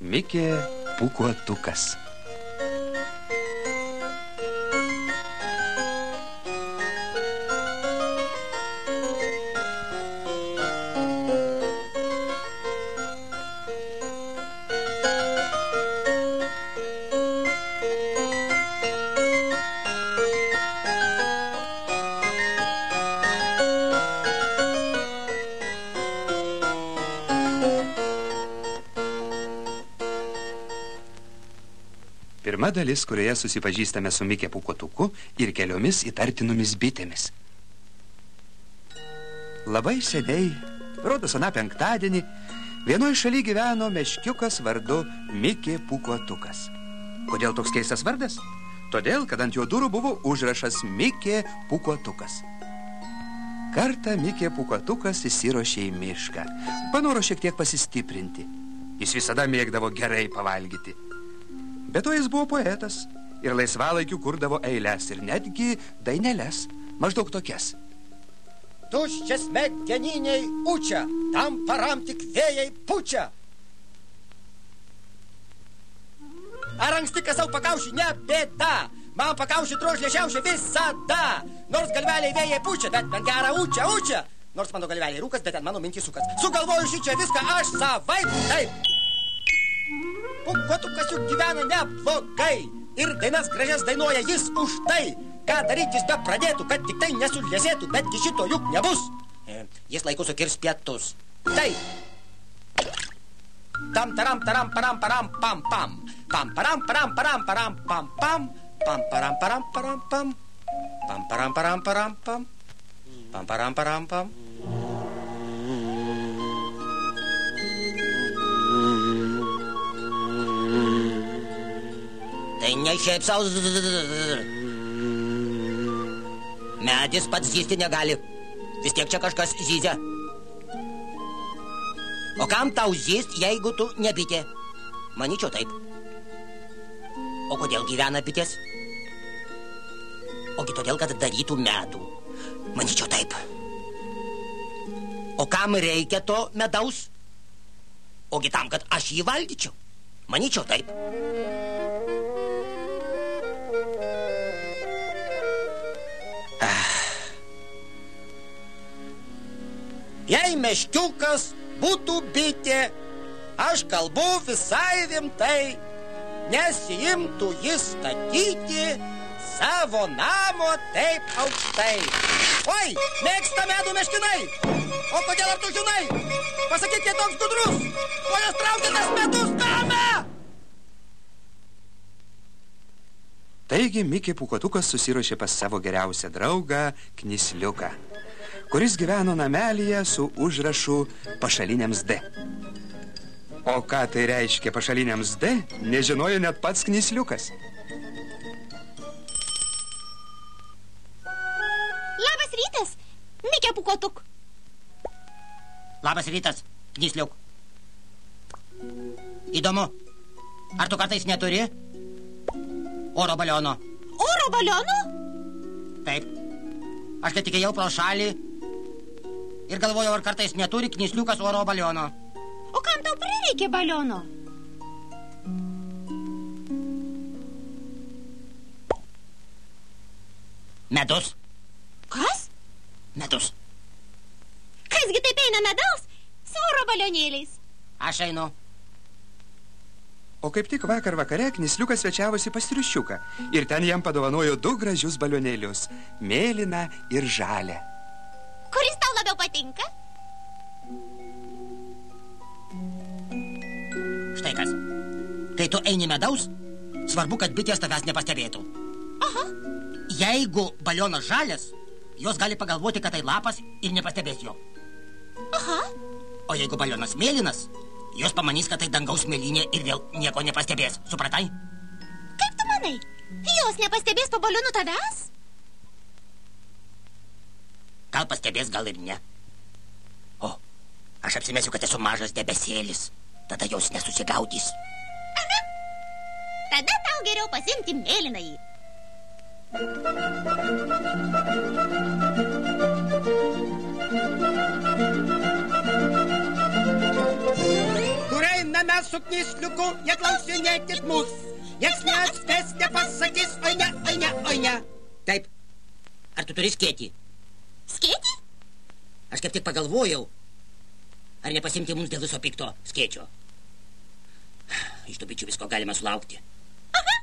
Mikė pūkuotukas. Pirma dalis, kurioje susipažįstame su Mikė pūkuotuku ir keliomis įtartinomis bitėmis. Labai seniai, rodos aną penktadienį, vienoje šalyje gyveno meškiukas vardu Mikė pūkuotukas. Kodėl toks keistas vardas? Todėl, kad ant jo durų buvo užrašas Mikė pūkuotukas. Kartą Mikė pūkuotukas įsiruošė į mišką. Panoro šiek tiek pasistiprinti. Jis visada mėgdavo gerai pavalgyti. Be to jis buvo poetas ir laisvalaikiu kurdavo eiles ir netgi daineles, maždaug tokias. Tuščias smegeniniai učia, tam param tik vėjai pučia. Ar anksti kasau pakaušį, ne bėda. Man pakaušį drožlė šiaušia visada. Nors galveliai vėjai pučia, bet man gerą učia. Nors mano galveliai rūkas, bet ten mano mintys sukas. Sugalvoju šičia viską aš savaip, taip. Pūkuotukas juk gyvena neblogai ir dainas gražias dainuoja jis už tai. Ką daryti jis be pradėtų, kad tik tai nesulėsėtų, betgi šito juk nebus. Jis laiku sukirs pietus. Taip. Tam taram taram param param pam pam. Pam param param param param pam pam. Pam param param param pam. Pam param param param pam. Pam param param pam. Tai ne šiaip sau. Medis pats zysti negali. Vis tiek čia kažkas zyzia. O kam tau zyst, jeigu tu ne bitė? Manyčiau taip. O kodėl gyvena bitės? Ogi todėl, kad darytų medų. Manyčiau taip. O kam reikia to medaus? Ogi tam, kad aš jį valgyčiau. Manyčiau taip. Jei meškiukas būtų bitė, aš kalbu visai rimtai, nesiimtų jis statyti savo namo taip aukštai. Oi, mėgsta medų meškinai. O kodėl ar tu žinai? Pasakyk, jei toks gudrus. O jūs traukia tas medus namą. Taigi Mikė pūkuotukas susiruošė pas savo geriausią draugą Knisliuką, kuris gyveno namelyje su užrašu pašaliniams D. O ką tai reiškia pašaliniams D, nežinojo net pats Knisliukas. Labas rytas, Mikė pūkuotuk. Labas rytas, Knisliuk. Įdomu, ar tu kartais neturi oro baliono? Oro baliono? Taip. Aš kai tik ėjau pro šalį ir galvojau, ar kartais neturi Knisliukas oro baliono. O kam tau prireikė baliono? Medus. Kas? Medus. Kasgi taip eina medaus su oro balionėliais? Aš einu. O kaip tik vakar vakare Knisliukas svečiavosi pas Triušiuką ir ten jam padovanojo 2 gražius balionėlius, mėlyną ir žalią. Kuris tau labiau patinka? Štai kas. Kai tu eini medaus, svarbu, kad bitės tavęs nepastebėtų. Aha. Jeigu balionas žalias, jos gali pagalvoti, kad tai lapas ir nepastebės jo. Aha. O jeigu balionas mėlynas, jos pamanys, kad tai dangaus mėlynė ir vėl nieko nepastebės. Supratai? Kaip tu manai? Jos nepastebės po balionu tavęs? Gal pastebės, gal ir ne. O, aš apsimesiu, kad esu mažas debesėlis. Tada jos nesusigaudys. Aha. Tada tau geriau pasimti mėlynąjį. Kur einame, mes su Knysliuku, neklausinėkit mus. Nieks neatspės, nepasakys, oi ne, oi ne, oi ne. Taip. Ar tu turi skėtį? Skėtį? Aš kaip tik pagalvojau, ar nepasimti mums dėl viso pikto skėčio. Iš tų bičių visko galima sulaukti. Aha.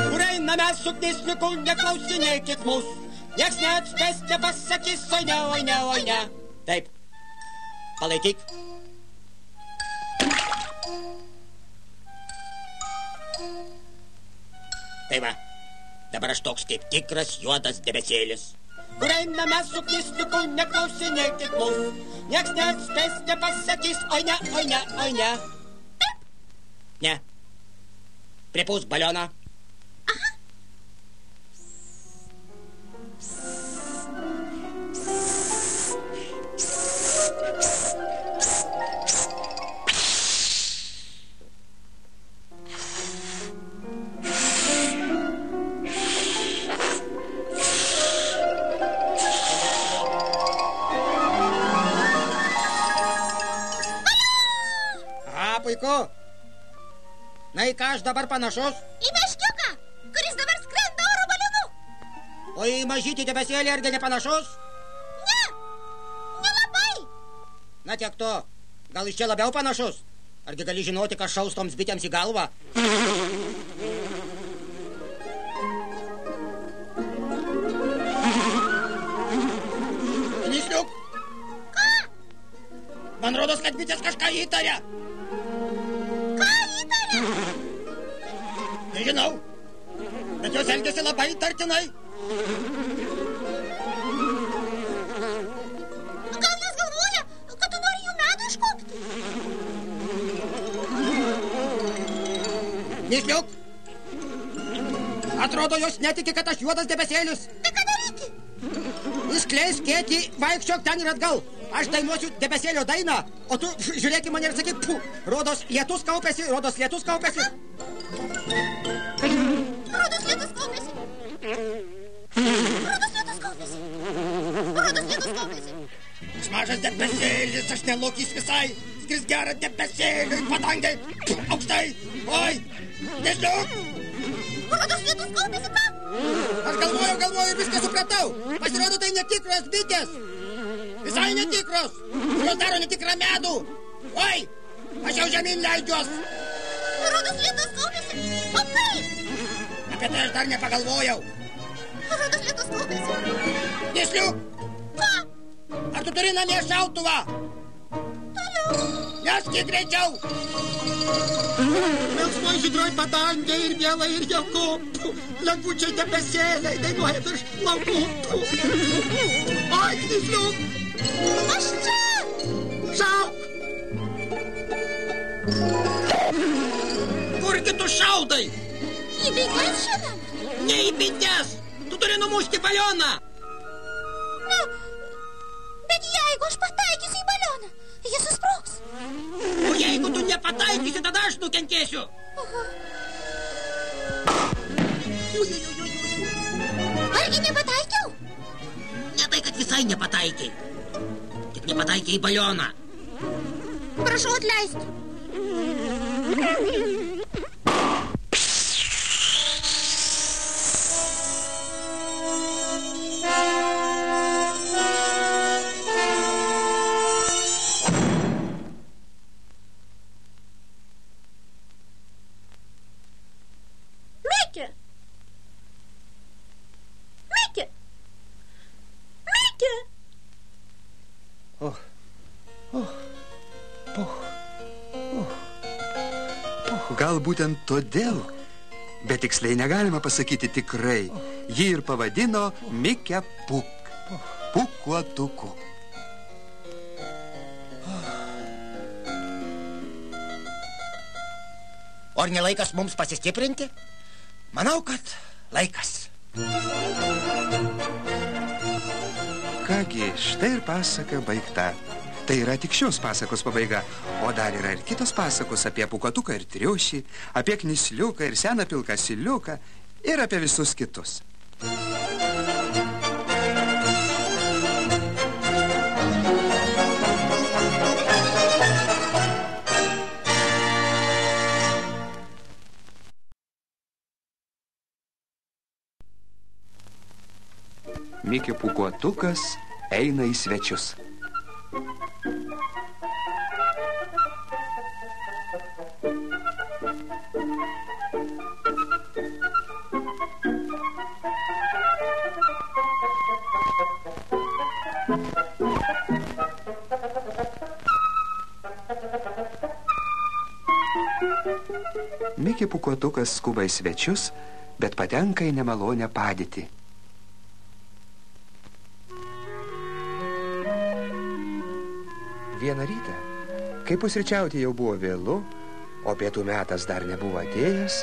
Kur einame su Knysliuku, neklausinėkit mus. Nieks neatspės, nepasakys, oi ne, oi ne, oi ne. Taip. Palaikyk. Tai va, dabar aš toks kaip tikras juodas debesėlis. Kur einame su Knysliuku, neklausinėkit mus. Nieks neatspės, nepasakys, oi ne, oi ne, oi ne. Ne. Pripūsk balioną. Aha. Puiku. Na, į ką aš dabar panašus? Į meškiuką, kuris dabar skrenda oro balionu. O į mažytį debesėlį argi nepanašus? Ne, nelabai. Na, tiek to. Gal iš čia labiau panašus? Argi gali žinoti, kas šaus toms bitėms į galvą? Knysliuk. Ką? Man rodos, kad bitės kažką įtarė. Nežinau, bet jos elgiasi labai tartinai. Gal jos galvoja, kad tu nori jų medų iškopti? Knysliuk, atrodo, jos netiki, kad aš juodas debesėlis. Tai ką daryti? Iškleisk skėtį, vaikščiok ten ir atgal. Aš dainuosiu debesėlio dainą, o tu žiūrėk į mane ir sakyk, pu, rodos lietus kaupėsi, rodos lietus kaupėsi. Rodos lietus kaupėsi. Rodos lietus kaupėsi. Rodos lietus kaupėsi. Aš mažas debesėlis, aš nelokys visai. Skris gerą debesėlį, padangai, aukštai. Oi, Knysliuk. Rodos lietus kaupėsi, ką? Aš galvoju ir viską supratau. Pasirodo, tai netikros bitės. Visai netikros. Jos daro netikrą medų. Oi, aš jau žemyn leidžiuos. Rodos lietus kaupėsi. O kaip? Apie tai aš dar nepagalvojau. Rodos lietus kaupėsi. Knysliuk. Ką? Ar tu turi namie šautuvą? Toliau. Neskyk greičiau. Melsvoj žydroj padangė ir miela ir jauku. Lengvučiai debesėliai dainuoja virš laukų. Oi, Knysliuk. Aš čia. Šauk. Kurgi tu šaudai? Į bites, žinoma. Ne į bites. Tu turi numušti balioną. Na, bet jeigu aš pataikysiu į balioną, jis susprogs. O jeigu tu nepataikysi, tada aš nukentėsiu. Argi nepataikiau? Ne tai, kad visai nepataikiai. Tik nepataikiai į balioną. Prašau atleisti. Miki! Miki! Miki! Gal būtent todėl, bet tiksliai negalima pasakyti tikrai, jį ir pavadino Mikę Puk, Pūkuotuku. O ar ne laikas mums pasistiprinti? Manau, kad laikas. Kągi, štai ir pasaka baigta. Tai yra tik šios pasakos pabaiga, o dar yra ir kitos pasakos apie Pūkuotuką ir Triušį, apie Knysliuką ir seną pilką Asiliuką ir apie visus kitus. Mikė Pūkuotukas eina į svečius. Mikė Pūkuotukas skuba į svečius, bet patenka į nemalonę padėtį. Vieną rytą, kai pusryčiauti jau buvo vėlu, o pietų metas dar nebuvo atėjęs,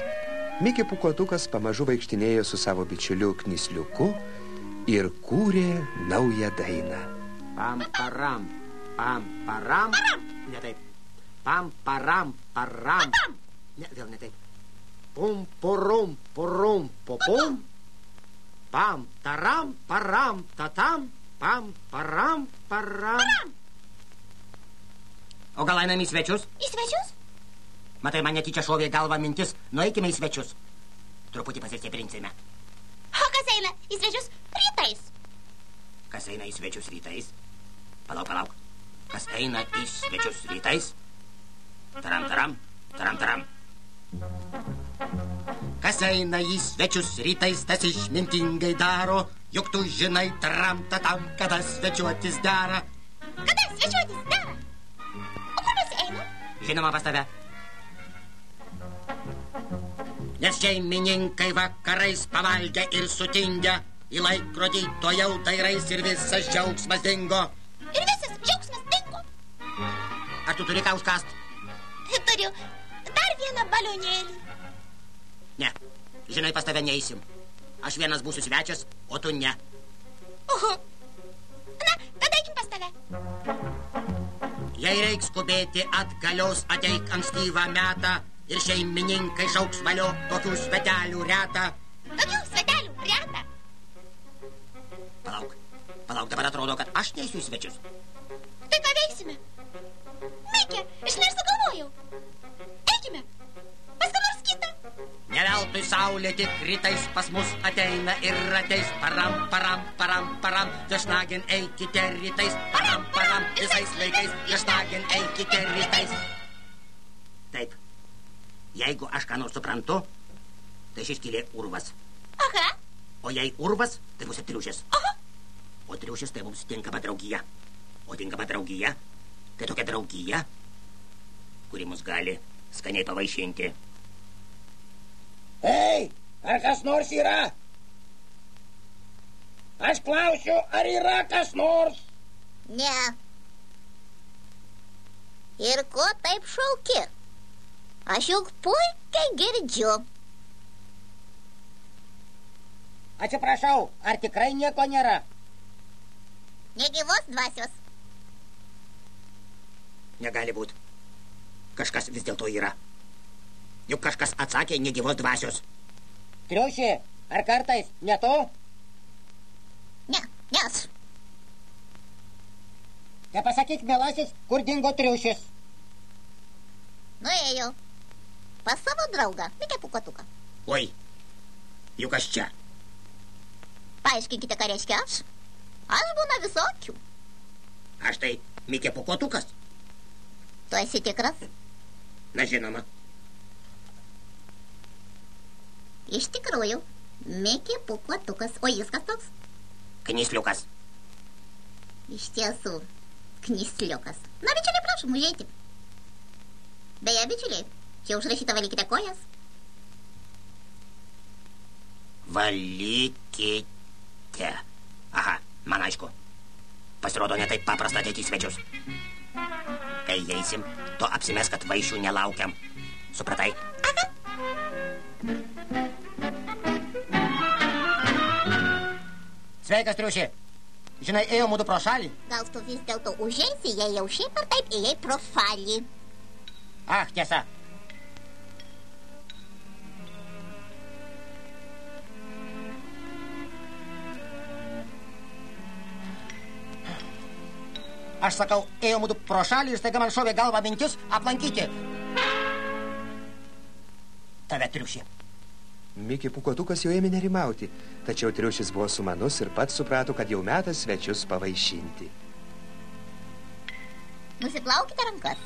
Mikė Pūkuotukas pamažu vaikštinėjo su savo bičiuliu Knisliuku ir kūrė naują dainą. Pam, param, pam, param. Ne taip. Pam, param, param. Ne, vėl ne taip. Pum, purum, purum, popum. Pam, taram, param, tatam. Pam, param, param. O gal einam į svečius? Į svečius? Matai, man netyčia šovė galva mintis. Nueikime į svečius. Truputį pasistiprinsime. O kas eina į svečius rytais? Kas eina į svečius rytais? Palauk, palauk. Kas eina į svečius rytais? Taram, taram, taram, taram. Kas eina į svečius rytais, tas išmintingai daro, juk tu žinai, taram, tatam, kada svečiuotis dera. Kada svečiuotis dera? O kur mes eina? Žinoma, pas tave. Nes šeimininkai vakarais pavalgę ir sutingę, į laikrodį to jau dairais ir visas džiaugsmas dingo. Ir visas džiaugsmas dingo. Ar tu turi ką užkast? Turiu dar vieną balionėlį. Ne, žinai, pas tave neįsim. Aš vienas būsiu svečias, o tu ne. Oho. Na, tada eikim pas tave. Jei reiks skubėti atgalios, ateik ankstyvą metą ir šeimininkai šauks valio, tokių svetelių reta. Tokių svetelių reta. Palauk, dabar atrodo, kad aš neįsiu į svečius. Tai ką veiksime? Mikė, aš nesugalvojau. Eikime, pas ką nors kitą. Ne veltui saulė tik rytais pas mus ateina ir ateis. Param, param, param, param, viešnagin eikite rytais. Param, param, visais laikais, viešnagin eikite rytais. Taip, jeigu aš ką nors suprantu, tai šis skylė urvas. Aha. O jei urvas, tai bus ir triušis. Aha. O triušis tai mums tinkama draugija. O tinkama draugija, tai tokia draugija, kuri mus gali skaniai pavaišinti. Ei, ar kas nors yra? Aš klausiu, ar yra kas nors? Ne. Ir ko taip šauki? Aš juk puikiai girdžiu. Atsiprašau, ar tikrai nieko nėra? Negyvos dvasios. Negali būt. Kažkas vis dėlto yra. Juk kažkas atsakė negyvos dvasios. Triušė, ar kartais ne tu? Ne, ne aš. Te pasakyk, mielasis, kur dingo triušis. Nuėjau pas savo draugą, Mikė Pūkuotuką. Oi, juk aš čia. Paaiškinkite, ką reiškia aš. Aš būna visokių. Aš tai Mikė Pūkuotukas. Tu esi tikras? Na, žinoma. Iš tikrųjų, Mikė Pūkuotukas. O jis kas toks? Knisliukas. Iš tiesų, Knisliukas. Na, bičiuliai, prašom, užeiti. Beje, bičiuliai, čia užrašyta valykite kojas. Valykite. Aha, man aišku. Pasirodo, ne taip paprasta ateiti į svečius. Kai eisim, to apsimes, kad vaišių nelaukiam. Supratai? Aha. Sveikas, triušė. Žinai, ėjo mūdu pro šalį. Gal tu vis dėlto užeisi, jei jau šiaip ar taip ėjai pro šalį. Ach, tiesa. Aš sakau, ėjo mūdu pro šalį ir staiga man šovė galva mintis aplankyti tave, triušė. Mikė Pūkuotukas jau ėmė nerimauti, tačiau triušis buvo sumanus ir pats suprato, kad jau metas svečius pavaišinti. Nusiplaukite rankas.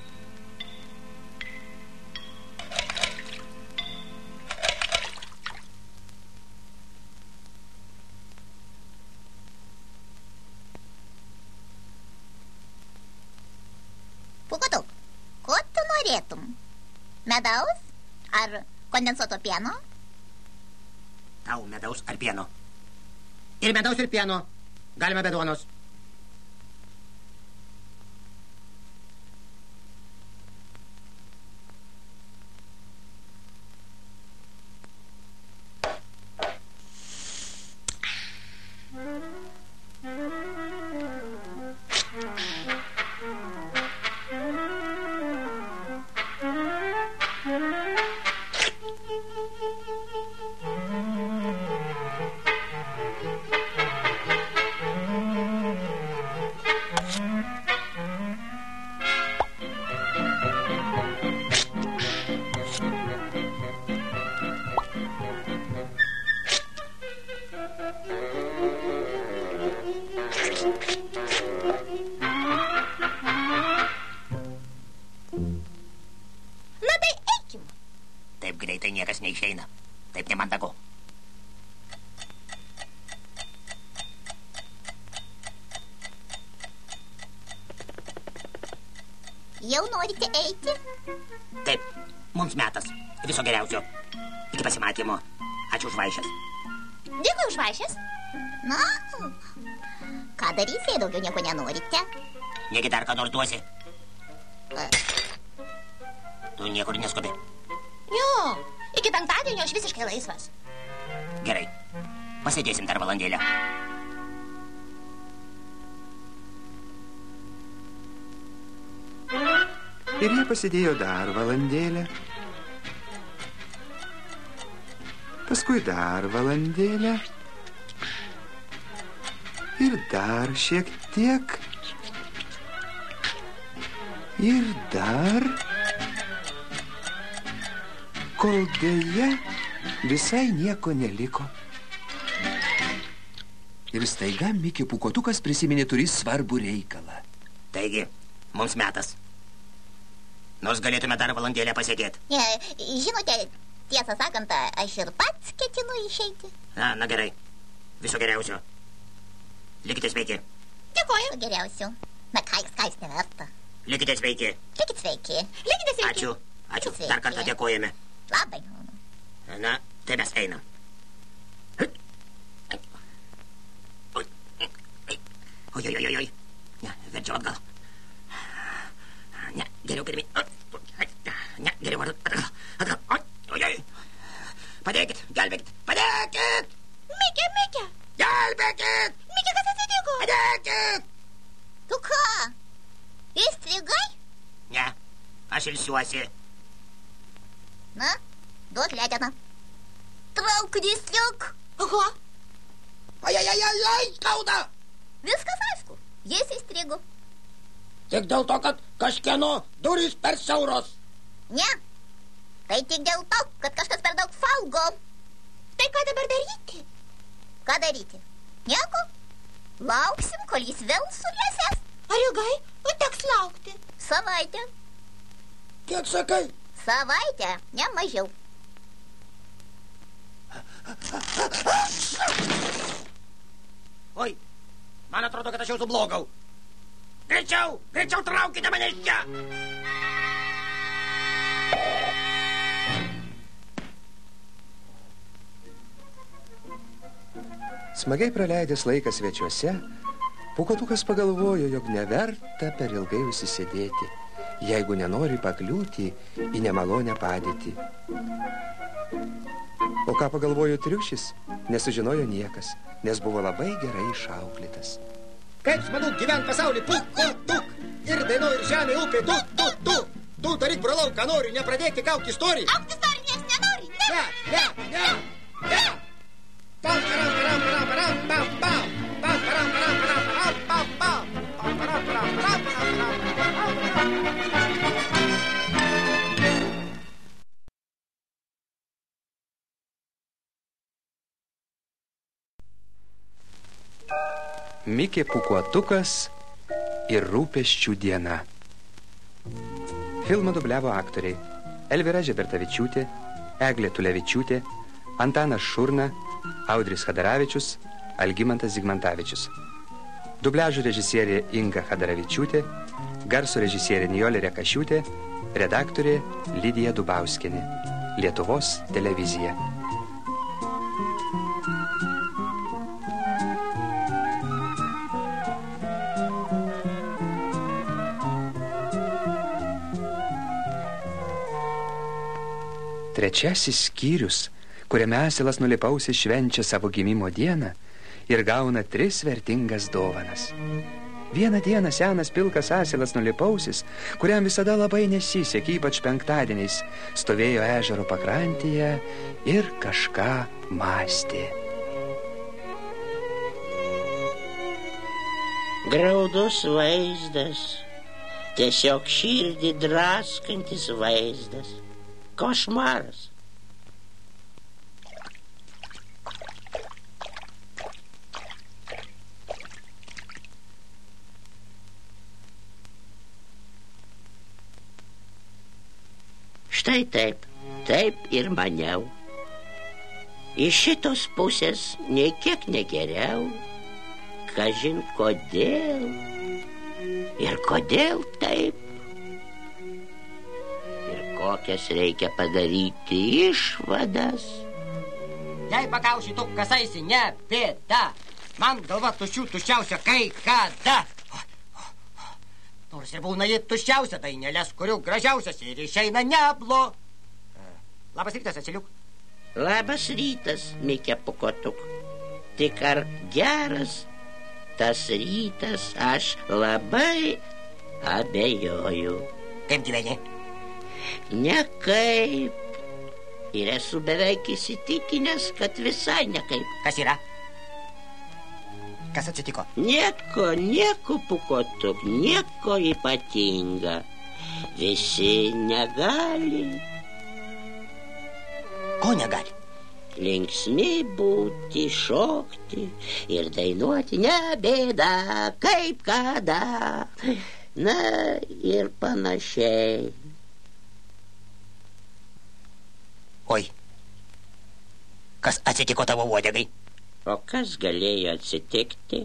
Pūkuotuk, ko tu norėtum? Medaus ar kondensuoto pieno? Tau medaus ar pieno? Ir medaus ir pieno. Galima be duonos. Na tai eikim. Taip greitai niekas neišeina. Taip nemandagu. Jau norite eiti? Taip, mums metas. Viso geriausio. Iki pasimatymo. Ačiū už vaišes. Dėkui už vaišes. Na, ką darysi, jei daugiau nieko nenorite? Negi dar ką nors duosi. E, Tu niekur neskubi. Jo, iki penktadienio aš visiškai laisvas. Gerai. Pasėdėsim dar valandėlę. Ir jie pasidėjo dar valandėlę. Paskui dar valandėlę. Ir dar šiek tiek. Ir dar. Kol dėja visai nieko neliko. Ir staiga Mikė Pūkuotukas prisiminė turys svarbų reikalą. Taigi, mums metas. Nors galėtume dar valandėlę pasėdėti. Žinote, tiesą sakant, aš ir pats ketinu išeiti. Na gerai. Viso geriausio. Likite sveiki. Dėkoju. Geriausiu. Na ką jūs neverta. Likite sveiki. Likit sveiki. Likite sveiki. Ačiū. Ačiū. Sveiki. Dar kartą dėkojame. Labai. Na, tai mes einam. Oi. Ne, verčiau atgal. Ne, geriau pirmi. Ne, geriau atgal. Oi. Padėkit, gelbėkit. Padėkit! Mikė. Gelbėkit! Mikė, kas atsitiko? Padėkit! Tu ką? Įstrigai? Ne, aš ilsiuosi. Na, duok leteną. Trauk, Disliuk. Aha. Ai, skauda! Viskas aišku. Jis įstrigo. Tik dėl to, kad kažkieno durys per siauros. Ne. Tai tik dėl to, kad kažkas per daug valgo. Tai ką dabar daryti? Ką daryti? Nieko. Lauksim, kol jis vėl sulėsės. Ar ilgai? Teks laukti. Savaitę. Kiek sakai? Savaitę, ne mažiau. Oi, man atrodo, kad aš jau sublogau. Greičiau traukite mane iš čia. Smagiai praleidęs laiką svečiuose, Pūkuotukas pagalvojo, jog neverta per ilgai užsisėdėti, jeigu nenori pakliūti į nemalonę padėtį. O ką pagalvojo triušis, nesužinojo niekas, nes buvo labai gerai išauklėtas. Kaip smagu gyvent pasaulį, Pūkuotuk! Ir dainų, ir žemė, upė, tu! Tu daryk brolau, ką nori, nepradėk tik aukti istoriją. Aukti istoriją nieks nenori. Ne! Pam, param, param, param, param, pam, pam! Pam, param, param, param, param, pam, pam! Pam, param, param, param, param, param, param. Mikė pūkuotukas ir rūpesčių diena. Filmą dubliavo aktoriai Elvyra Žebertavičiūtė, Eglė Tulevičiūtė, Antanas Šurna, Audris Hadaravičius, Algimantas Zigmantavičius. Dubliažų režisierė Inga Hadaravičiūtė, garso režisierė Nijolė Rekašiūtė, redaktorė Lidija Dubauskienė. Lietuvos televizija. Trečiasis skyrius, kuriame asilas Nulipausis švenčia savo gimimo dieną ir gauna 3 vertingas dovanas. Vieną dieną senas pilkas asilas Nulipausis, kuriam visada labai nesisekė, ypač penktadieniais, stovėjo ežero pakrantėje ir kažką mąstė. Graudus vaizdas, tiesiog širdį draskantis vaizdas. Košmaras. Štai taip ir maniau. Iš šitos pusės nei kiek negeriau. Kažin kodėl. Ir kodėl taip. Kokias reikia padaryti išvadas. Jei pagauši tu kasaisi, ne bėda. Man galva tuščiausia kai kada. Nors ir būna į tuščiausia dainelės, kurių gražiausias ir išeina neblo. Labas rytas, Asiliuk. Labas rytas, Mikė Pūkuotuk. Tik ar geras tas rytas, aš labai abejoju. Kaip gyveni? Nekaip. Ir esu beveik įsitikinęs, kad visai nekaip. Kas yra? Kas atsitiko? Nieko, Pūkuotuk, nieko ypatinga. Visi negali. Ko negali? Linksmi būti, šokti ir dainuoti ne bėda, kaip kada. Na ir panašiai. Oi, kas atsitiko tavo uodegai? O kas galėjo atsitikti?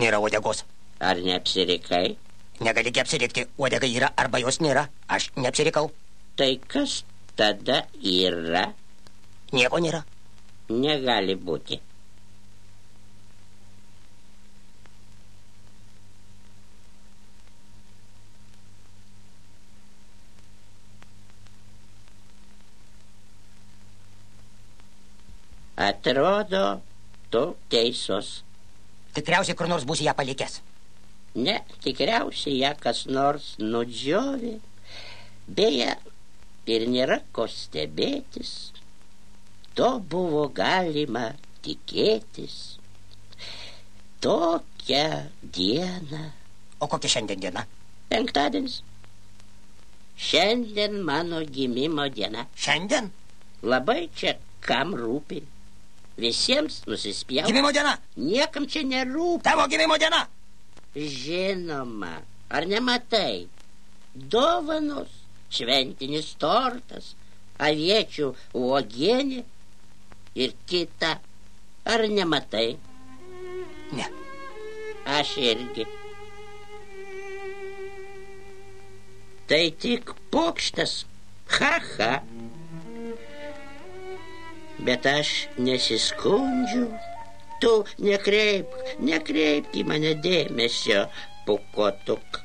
Nėra uodegos. Ar neapsirikai? Negali apsirikti, uodegai yra arba jos nėra. Aš neapsirikau. Tai kas tada yra? Nieko nėra. Negali būti. Atrodo, tu teisus. Tikriausiai kur nors būsi ją palikęs. Ne, tikriausiai ją kas nors nudžiovė. Beje, ir nėra ko stebėtis. To buvo galima tikėtis. Tokią dieną. O kokia šiandien diena? Penktadienis. Šiandien mano gimimo diena. Šiandien? Labai čia kam rūpi. Visiems nusispjaut. Gimimo diena? Niekam čia nerūpi. Tavo gimimo diena? Žinoma. Ar nematai? Dovanos, šventinis tortas, aviečių uogienė ir kita. Ar nematai? Ne. Aš irgi. Tai tik pokštas. Ha. Bet aš nesiskundžiu. Tu nekreipk į mane dėmesio, Pūkuotuk.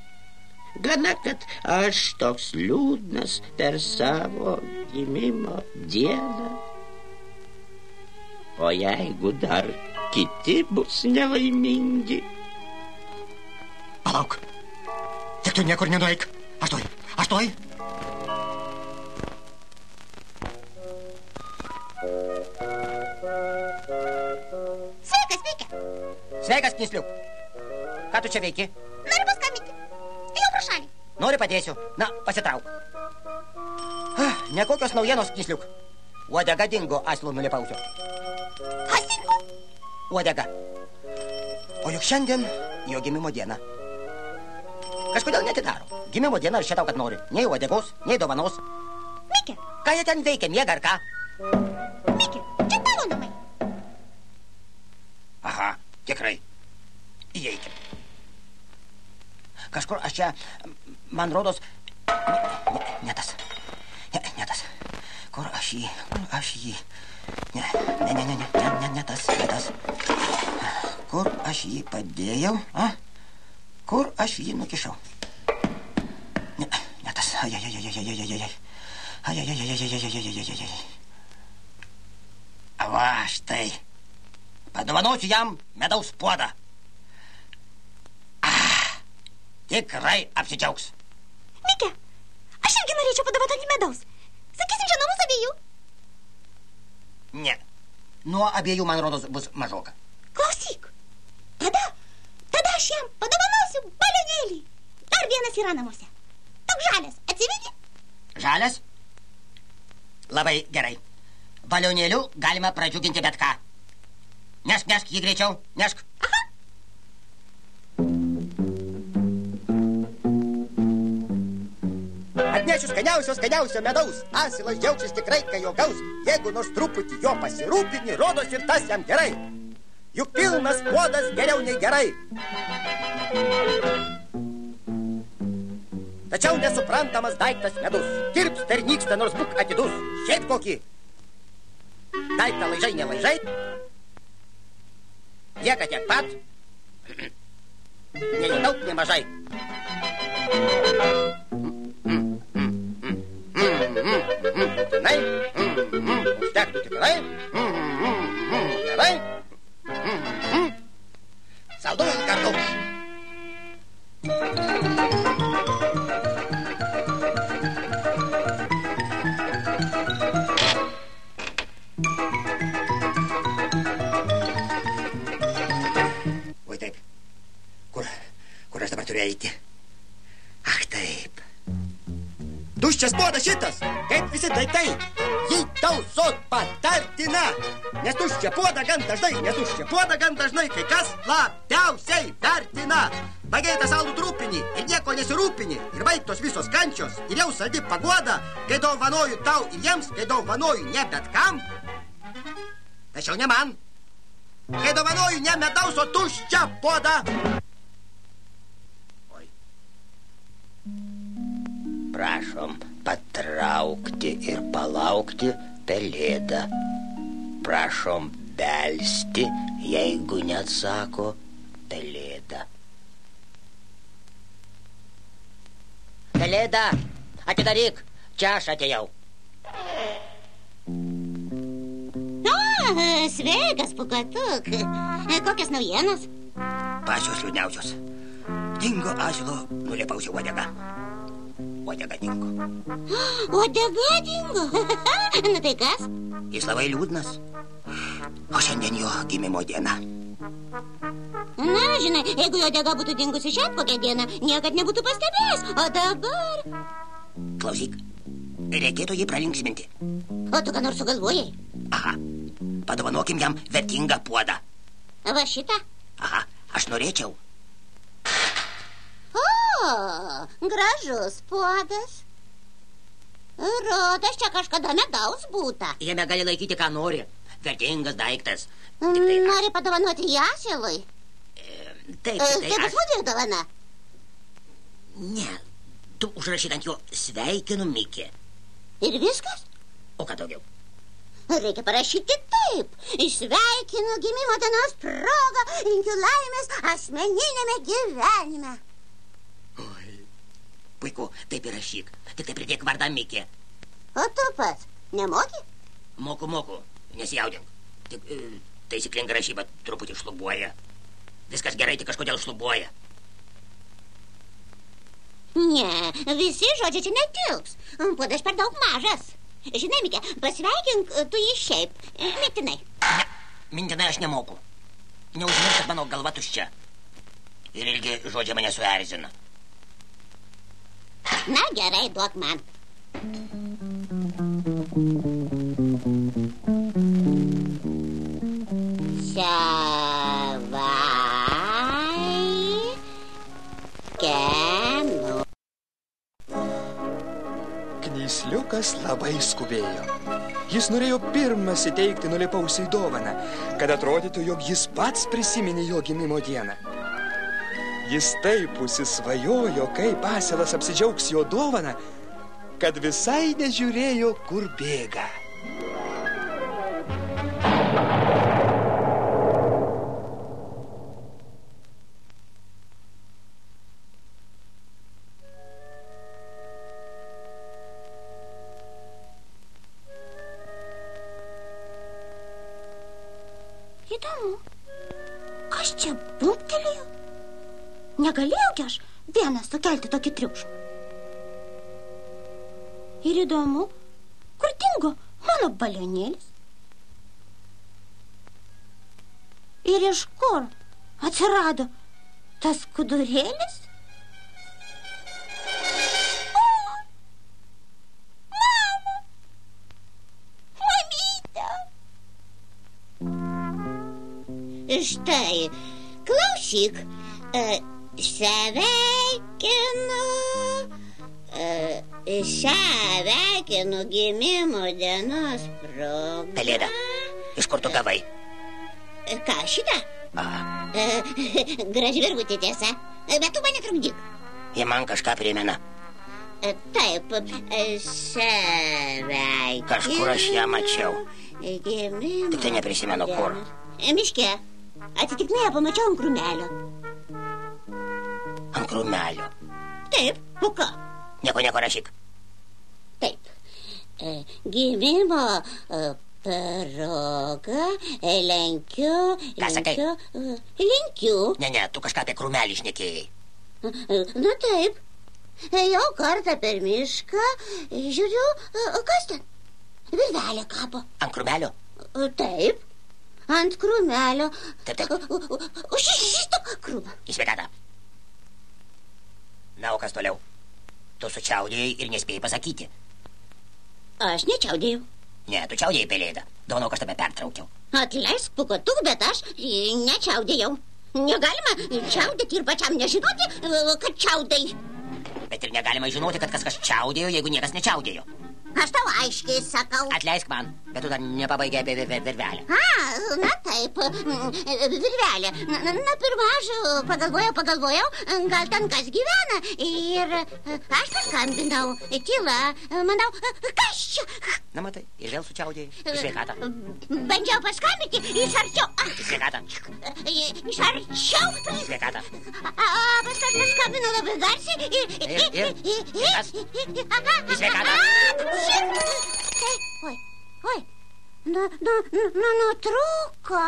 Gana, kad aš toks liūdnas per savo gimimo dieną. O jeigu dar kiti bus nelaimingi? Palauk. Tik tu niekur nenueik. Aš tuoj. Sveikas, Mikė. Sveikas, Knysliuk. Ką tu čia veiki? Noriu paskambinti. Ėjau pro šalį. Nori padėsiu. Na, pasitrauk. Nekokios naujienos, Knysliuk. Uodega dingo asilo Nulipausio. Kas dingo? Uodega. O juk šiandien jo gimimo diena. Kažkodėl netidaro. Gimimo diena aš čia tau, kad nori. Nei uodegos, nei dovanos. Miki, Ką jie ten veikia, miega ar ką? Miki, čia tavo namai. Aha, tikrai. Įeikim. Kažkur aš čia, man rodos... Ne tas. Ne tas. Kur aš jį... Ne tas. Kur aš jį padėjau? A? Kur aš jį nukišau? Ne tas. Ajajajajajajajajajaj. Va, štai. Padovanosiu jam medaus puodą. Tikrai apsidžiaugs. Miki, aš irgi norėčiau padovanoti medaus. Sakysim, čia nuo mūsų abiejų. Ne. Nuo abiejų, man rodos, bus mažoka. Klausyk. Tada aš jam padovanosiu balionėlį. Dar vienas yra namuose. Toks žalias, atsimeni? Žalias? Labai gerai. Balionėliu galima pradžiuginti bet ką. Nešk jį greičiau, nešk. Aha. Atnešiu skaniausio medaus. Asilas džiaugsis tikrai, kai jo gaus. Jeigu nors truputį jo pasirūpini, rodos ir tas jam gerai. Juk pilnas puodas geriau nei gerai. Tačiau nesuprantamas daiktas medus. Tirpsta ir nyksta, nors būk atidus. Šiaip kokį. Daiktą laižai, nelaižai. Lieka tiek pat. Nei daug, nei mažai. Tikrai. Užtektų tikrai. Gerai. Saldu ir kartu. Oi taip. Kur aš dabar turiu eiti? Ach taip. Tuščias puodas šitas, kaip visi daiktai. Jį tausot patartina. Nes tuščią puodą gan dažnai, kai kas labiausiai vertina. Baigei tą saldų trupinį ir nieko nesirūpini. Ir baigtos visos kančios ir jau saldi paguoda. Kai dovanoju tau ir jiems, kai dovanoju ne bet kam. Tačiau ne man. Kai dovanoju ne medaus, o tuščią puodą. Prašom patraukti ir palaukti pelėdą. Prašom belsti, jeigu neatsako pelėda. Pelėda, atidaryk, čia aš atėjau. Sveikas, Pūkuotuk. Kokios naujienos? Pačios liūdniausios. Dingo asilo nulėpausi uodega. Uodega dingo. Uodega dingo? Nu tai kas? Jis labai liūdnas. O šiandien jo gimimo diena. Na, žinai, jeigu jo uodega būtų dingusi šiaip kokią dieną, niekad nebūtų pastebėjęs. O dabar... Klausyk, reikėtų jį pralinksminti. O tu ką nors sugalvojai? Aha, padovanokim jam vertingą puodą. Va šitą? Aha, aš norėčiau. O, gražus puodas. Rodos, čia kažkada medaus būta. Jame gali laikyti, ką nori. Vertingas daiktas. Nori padovanoti jį asilui? Taip, tai bus mūdė dovana. Ne, tu užrašyk ant jo sveikinu Mikį. Ir viskas? O ką daugiau? Reikia parašyti taip. Sveikinu gimimo dienos progą, linkiu laimės asmeninėme gyvenime. Oi, puiku, taip ir rašyk. Tik tai pridėk vardą Mikį. O tu pats nemoki? Moku, nesijaudink. Tik taisyklinga rašyba truputį šlubuoja. Viskas gerai, tik kažkodėl šlubuoja. Ne, visi žodžiai čia netilps. Puodas per daug mažas. Žinai, Mikė, pasveikink tu jį šiaip, mintinai. Ne, mintinai aš nemoku. Neužmiršk, kad mano galva tuščia. Ir ilgi žodžiai mane suerzina. Na gerai, duok man. Savaitė. Berniukas labai skubėjo. Jis norėjo pirmas įteikti nulipausiai dovaną, kad atrodytų, jog jis pats prisiminė jo gimimo dieną. Jis taip užsisvajojo, kaip asilas apsidžiaugs jo dovaną, kad visai nežiūrėjo, kur bėga. Įdomu, kas čia bumbtelėjo? Negalėjau gi aš vienas sukelti tokį triukšmą. Ir įdomu, kur dingo mano balionėlis? Ir iš kur atsirado tas skudurėlis? Štai, klausyk, sveikinu gimimo dienos progą. Pelėda, iš kur tu gavai? Ką, šitą? Graži virgutė tiesa, bet tu mane trukdyk. Jie man kažką primena. Taip, sveikinu. Kažkur aš ją mačiau. Gimimo Tik tai neprisimenu kur. Miške. Atsitiktinai pamačiau ant krūmelio. Ant krūmelio? Taip, o ką? Nieko rašyk. Taip. Gimimo proga lenkiu. Ką sakai? Lenkiu. Ne, tu kažką apie krūmelį šnekėjai. Na taip. Jau kartą per mišką žiūriu, kas ten? Virvelė kabo. Ant krūmelio? Taip. Ant krūmelio. Taip. Už šito krūmą. Į sveikatą. Na, o kas toliau? Tu sučiaudėjai ir nespėjai pasakyti. Aš nečiaudėjau. Ne, tu čiaudėjai, pelėda. Dovanok, aš tave pertraukiau. Atleisk, pukotuk, bet aš nečiaudėjau. Negalima čiaudėti ir pačiam nežinoti, kad čiaudai. Bet ir negalima žinoti, kad kažkas čiaudėjo, jeigu niekas nečiaudėjo. Aš tau aiškiai sakau. Atleisk man, bet tu dar nepabaigė apie virvelę. Na taip, virvelė. Na, pirma, aš pagalvojau, gal ten kas gyvena. Ir aš paskambinau, tyla, manau, kas čia? Na, matai, ir vėl sučiaudėjai. Į sveikatą. Bandžiau paskambinti, iš arčiau. Į sveikatą. Iš arčiau. Į sveikatą. Paskambinau labai garsiai Ir kas? Į sveikatą. Oi, nutrūko.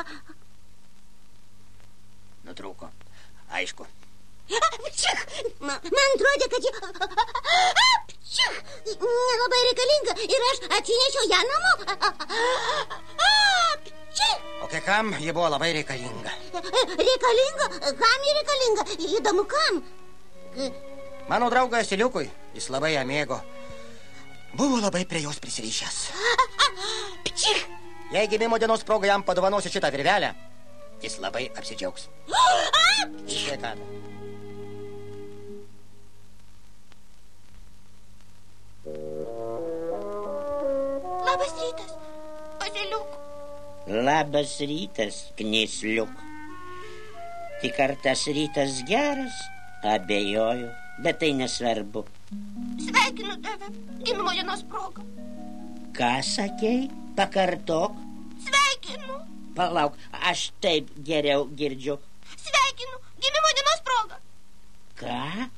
Nutrūko, aišku. Man atrodė, kad ji nelabai reikalinga ir aš atsinešiau ją namo. O kai kam ji buvo labai reikalinga. Reikalinga? Kam ji reikalinga? Įdomu kam? Mano draugas Asiliukui, jis labai ją mėgo. Buvo labai prie jos prisirišęs. Jei gimimo dienos proga jam padovanosiu šitą virvelę, jis labai apsidžiaugs. Į sveikatą. Labas rytas, Asiliuk. Labas rytas, Knysliuk. Tik ar tas rytas geras, abejoju, bet tai nesvarbu. Sveikinu tave gimimo dienos proga. Ką sakei? Pakartok. Sveikinu. Palauk, aš taip geriau girdžiu. Sveikinu gimimo dienos proga. Ką?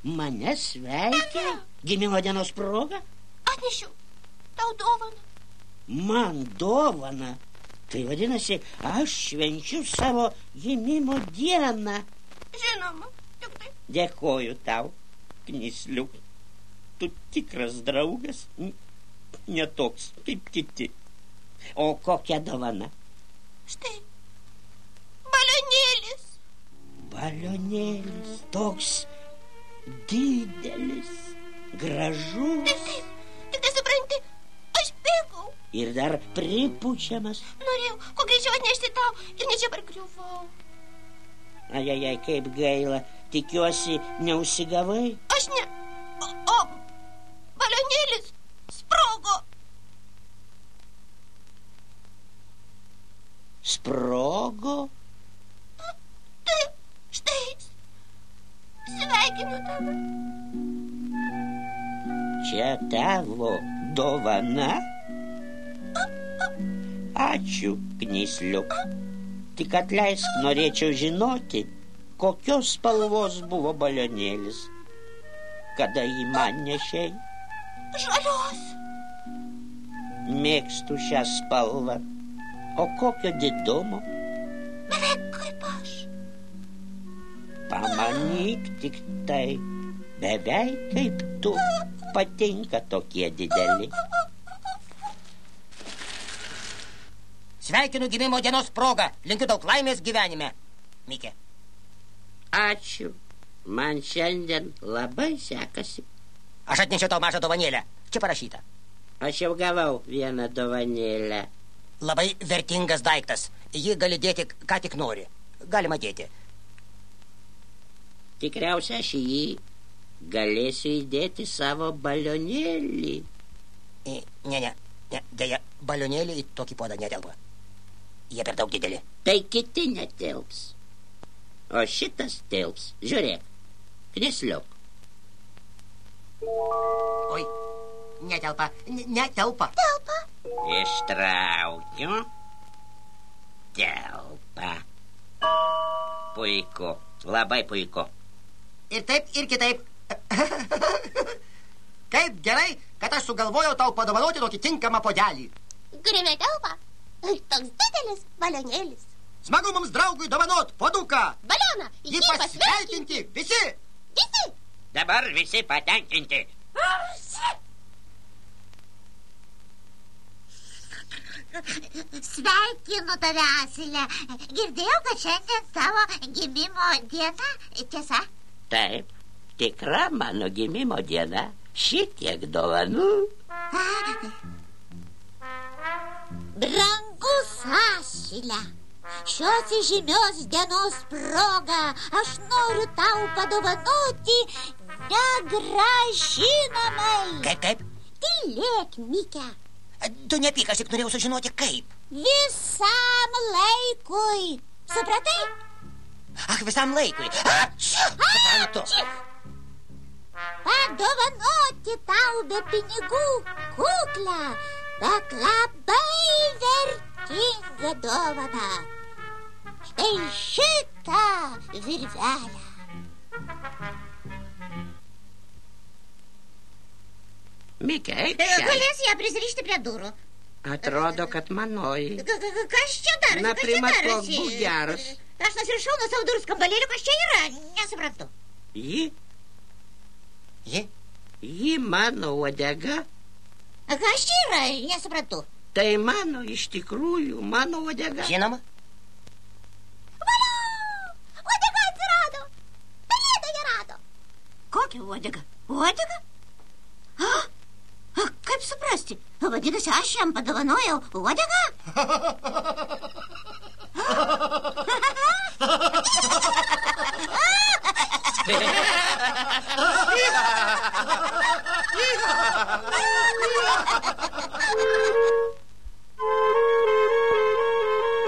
Mane sveikina? Gimimo dienos proga? Atnešiu tau dovaną. Man dovana? Tai vadinasi, aš švenčiu savo gimimo dieną. Žinoma, tik tai. Dėkoju tau, Knysliuk. Tu tikras draugas, ne toks kaip kiti. O kokia dovana? Štai, balionėlis. Balionėlis, toks didelis, gražus. Taip, tik tai supranti, aš bėgau. Ir dar pripučiamas. Norėjau, kuo greičiau atnešti tau ir ne čia parkliuvau. Ajajai, kaip gaila. Tikiuosi, neužsigavai? Aš ne... O balionėlis Sprogo? Taip, štai. Sveikinu tave. Čia tavo dovana? Ačiū, knysliuk. Tik atleisk, norėčiau žinoti, kokios spalvos buvo balionėlis. Kada jį man nešei? Žalios. Mėgstu šią spalvą. O kokio didumo? Beveik kaip aš. Pamanyk tik tai. Beveik kaip tu. Patinka tokie dideli. Sveikinu gimimo dienos progą. Linkiu daug laimės gyvenime. Mikė. Ačiū. Man šiandien labai sekasi. Aš atnešiau tau mažą dovanėlę. Čia parašyta. Aš jau gavau vieną dovanėlę. Labai vertingas daiktas. Jį gali dėti, ką tik nori. Galima dėti. Tikriausiai aš jį galėsiu įdėti savo balionėlį. Ne. Deja, balionėlį į tokį puodą netelpa. Jie per daug dideli. Tai kiti netilps. O šitas tilps. Žiūrėk. Knysliuk. Oi, netelpa. Netelpa. Telpa. Ištraukiu. Telpa. Puiku. Labai puiku. Ir taip, ir kitaip. Kaip gerai, kad aš sugalvojau tau padovanoti tokį tinkamą puodelį. Kuriame telpa? Toks didelis balionėlis. Smagu mums draugui dovanot puoduką. Balioną. Jį pasveikinti visi. Visi. Dabar visi patenkinti. Sveikinu tave, Asilė. Girdėjau, kad šiandien tavo gimimo diena. Tiesa? Taip, tikra mano gimimo diena. Šitiek dovanų. Brangus Asilė, šios įžymios dienos proga aš noriu tau padovanoti negrąžinamai. Kaip? Tylėk, Mikė. Tu nepyk, aš tik norėjau sužinoti kaip. Visam laikui. Supratai? Ach, visam laikui. Suprantu. Padovanoti tau be pinigų kuklą, bet labai vertingą dovaną. Štai šitą virvelę. Mikė, eik čia. Galės ją prisirišti prie durų. Atrodo, kad manoji. Kas čia darosi? Na, primatok, būk geras. Aš nusirišau nuo savo durų skambalėlių, kas čia yra? Nesuprantu. Ji mano uodega. Kas čia yra? Nesuprantu. Tai mano, iš tikrųjų, mano uodega. Žinoma. Valio! Uodega atsirado. Pelėda ją rado. Kokia uodega? Uodega? Kaip suprasti? Vadinasi, aš jam padovanojau uodegą?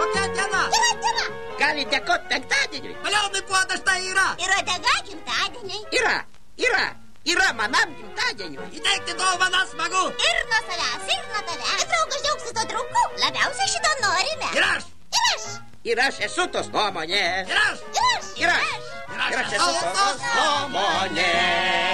Kokia diena? Diena. Gali dėkot penktadieniui. Balionai puodas tai yra. Ir uodega gimtadieniai. Yra manam gimtadieniui. Įteikti dovaną smagu. Ir nuo savęs, ir nuo tavęs. Draugas džiaugsis tuo draugu. Labiausiai šito norime. Ir aš. Ir aš esu tos nuomonės. Ir aš. Ir aš esu tos nuomonės.